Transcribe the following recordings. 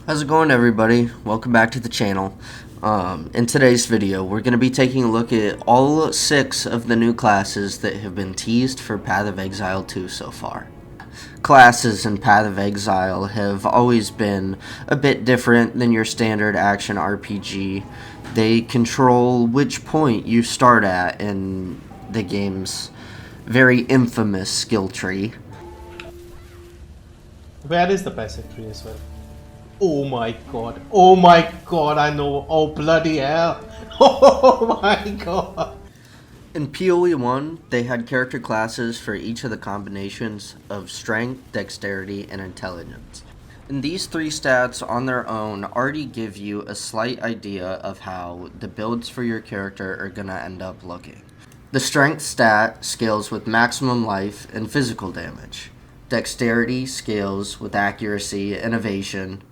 How's it going, everybody? Welcome back to the channel. In today's video, we're going to be taking a look at all 6 of the new classes that have been teased for Path of Exile 2 so far. Classes in Path of Exile have always been a bit different than your standard action RPG. They control which point you start at in the game's very infamous skill tree. Where is the passive tree as well? Oh my god, I know. Oh bloody hell. Oh my god. In PoE 1, they had character classes for each of the combinations of strength, dexterity, and intelligence. And these 3 stats on their own already give you a slight idea of how the builds for your character are going to end up looking. The strength stat scales with maximum life and physical damage. Dexterity scales with accuracy and evasion,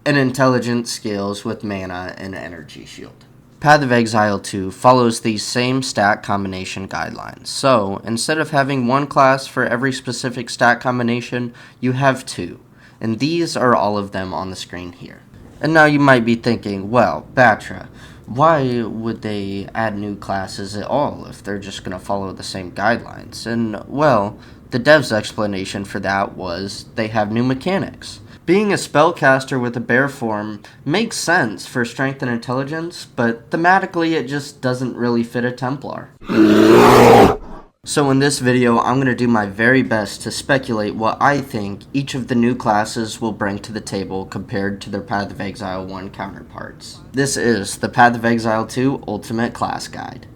and intelligence scales with mana and energy shield. Path of Exile 2 follows these same stat combination guidelines. So, instead of having one class for every specific stat combination, you have 2. And these are all of them on the screen here. And now you might be thinking, well, Batra, why would they add new classes at all if they're just going to follow the same guidelines? And, well, the dev's explanation for that was they have new mechanics. Being a spellcaster with a bear form makes sense for strength and intelligence, but thematically it just doesn't really fit a Templar. So in this video, I'm going to do my very best to speculate what I think each of the new classes will bring to the table compared to their Path of Exile 1 counterparts. This is the Path of Exile 2 Ultimate Class Guide.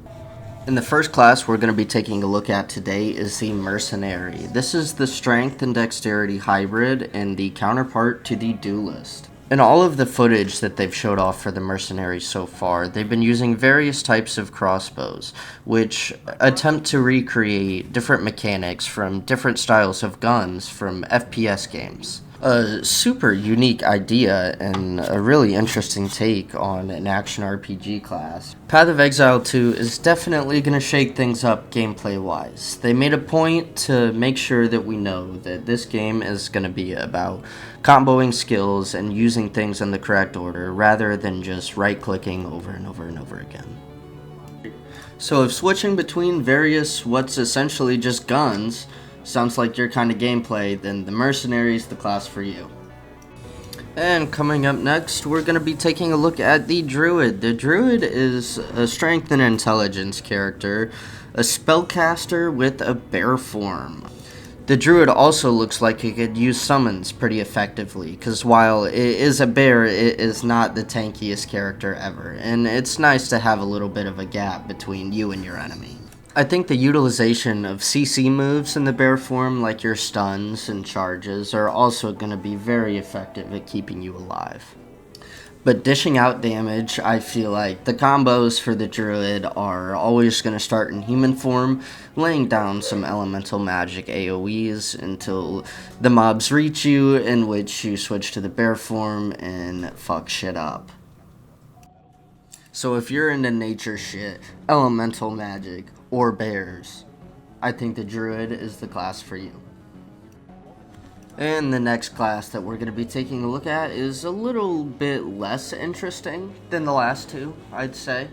And the first class we're going to be taking a look at today is the Mercenary. This is the strength and dexterity hybrid and the counterpart to the Duelist. In all of the footage that they've showed off for the Mercenary so far, they've been using various types of crossbows, which attempt to recreate different mechanics from different styles of guns from FPS games. A super unique idea and a really interesting take on an action RPG class. Path of Exile 2 is definitely going to shake things up gameplay-wise. They made a point to make sure that we know that this game is going to be about comboing skills and using things in the correct order rather than just right-clicking over and over and over again. So if switching between various what's essentially just guns sounds like your kind of gameplay, then the Mercenary is the class for you. And coming up next, we're going to be taking a look at the Druid. The Druid is a strength and intelligence character, a spellcaster with a bear form. The Druid also looks like it could use summons pretty effectively, because while it is a bear, it is not the tankiest character ever, and it's nice to have a little bit of a gap between you and your enemy. I think the utilization of CC moves in the bear form, like your stuns and charges, are also going to be very effective at keeping you alive. But dishing out damage, I feel like the combos for the Druid are always going to start in human form, laying down some elemental magic AoEs until the mobs reach you, in which you switch to the bear form and fuck shit up. So if you're into nature shit, elemental magic, or bears, I think the Druid is the class for you. And the next class that we're going to be taking a look at is a little bit less interesting than the last 2, I'd say.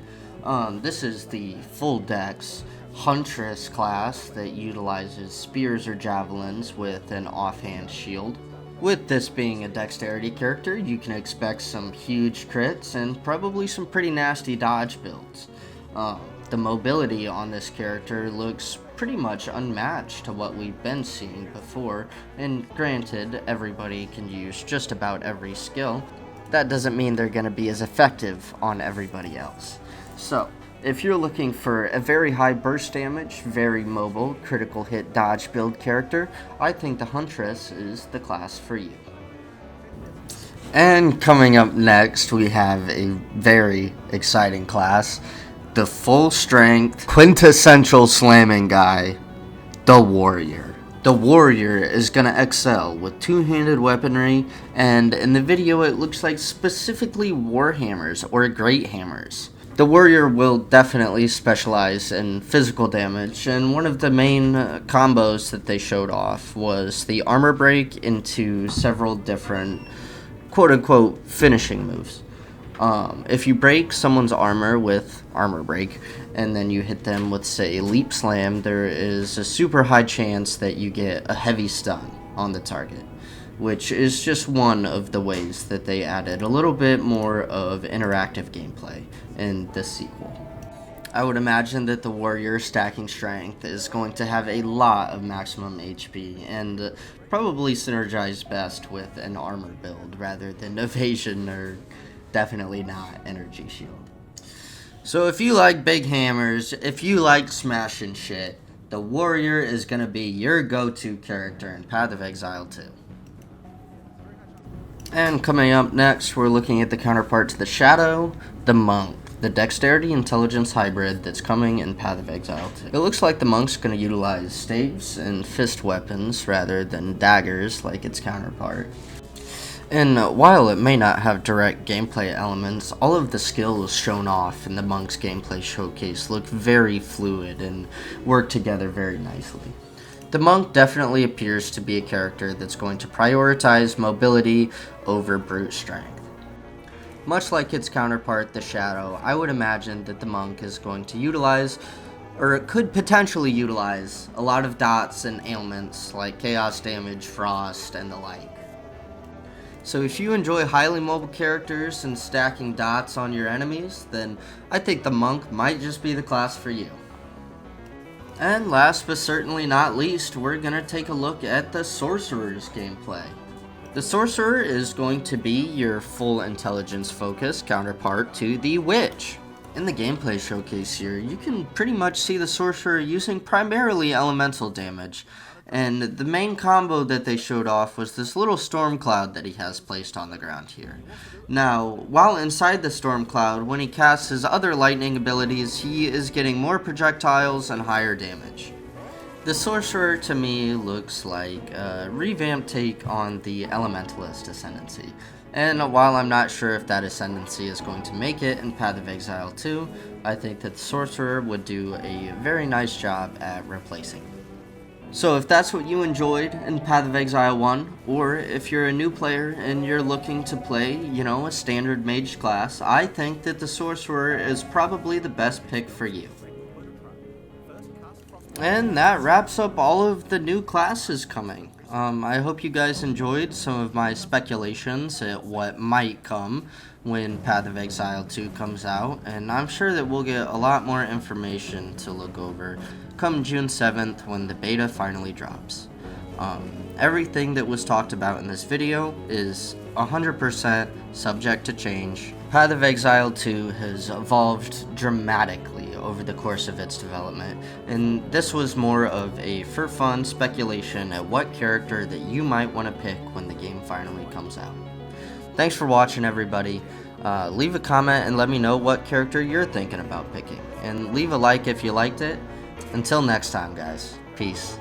This is the full dex Huntress class that utilizes spears or javelins with an offhand shield. With this being a dexterity character, you can expect some huge crits and probably some pretty nasty dodge builds. The mobility on this character looks pretty much unmatched to what we've been seeing before, and granted, everybody can use just about every skill. That doesn't mean they're going to be as effective on everybody else. So, if you're looking for a very high burst damage, very mobile, critical hit dodge build character, I think the Huntress is the class for you. And coming up next, we have a very exciting class. The full strength, quintessential slamming guy, the Warrior. The Warrior is going to excel with two-handed weaponry, and in the video it looks like specifically Warhammers or Great Hammers. The Warrior will definitely specialize in physical damage, and one of the main combos that they showed off was the armor break into several different quote-unquote finishing moves. If you break someone's armor with Armor Break, and then you hit them with, say, Leap Slam, there is a super high chance that you get a heavy stun on the target, which is just one of the ways that they added a little bit more of interactive gameplay in this sequel. I would imagine that the warrior stacking strength is going to have a lot of maximum HP and probably synergize best with an armor build rather than evasion or definitely not energy shield. So if you like big hammers, if you like smashing shit, the warrior is going to be your go-to character in Path of Exile 2. And coming up next, we're looking at the counterpart to the Shadow, the Monk, the Dexterity Intelligence hybrid that's coming in Path of Exile 2. It looks like the Monk's going to utilize staves and fist weapons rather than daggers like its counterpart. And while it may not have direct gameplay elements, all of the skills shown off in the Monk's gameplay showcase look very fluid and work together very nicely. The Monk definitely appears to be a character that's going to prioritize mobility over brute strength. Much like its counterpart, the Shadow, I would imagine that the Monk is going to utilize, or it could potentially utilize, a lot of dots and ailments like chaos damage, frost, and the like. So if you enjoy highly mobile characters and stacking dots on your enemies, then I think the Monk might just be the class for you. And last but certainly not least, we're going to take a look at the Sorcerer's gameplay. The Sorcerer is going to be your full intelligence focused counterpart to the Witch. In the gameplay showcase here, you can pretty much see the Sorcerer using primarily elemental damage, and the main combo that they showed off was this little storm cloud that he has placed on the ground here. Now, while inside the storm cloud, when he casts his other lightning abilities, he is getting more projectiles and higher damage. The Sorcerer to me looks like a revamped take on the Elementalist Ascendancy, and while I'm not sure if that Ascendancy is going to make it in Path of Exile 2, I think that the Sorcerer would do a very nice job at replacing it. So if that's what you enjoyed in Path of Exile 1, or if you're a new player and you're looking to play, a standard mage class, I think that the Sorcerer is probably the best pick for you. And that wraps up all of the new classes coming. I hope you guys enjoyed some of my speculations at what might come when Path of Exile 2 comes out, and I'm sure that we'll get a lot more information to look over come June 7th when the beta finally drops. Everything that was talked about in this video is 100% subject to change. Path of Exile 2 has evolved dramatically over the course of its development, and this was more of a for fun speculation at what character that you might want to pick when the game finally comes out. Thanks for watching, everybody. Leave a comment and let me know what character you're thinking about picking, and leave a like if you liked it. Until next time, guys. Peace.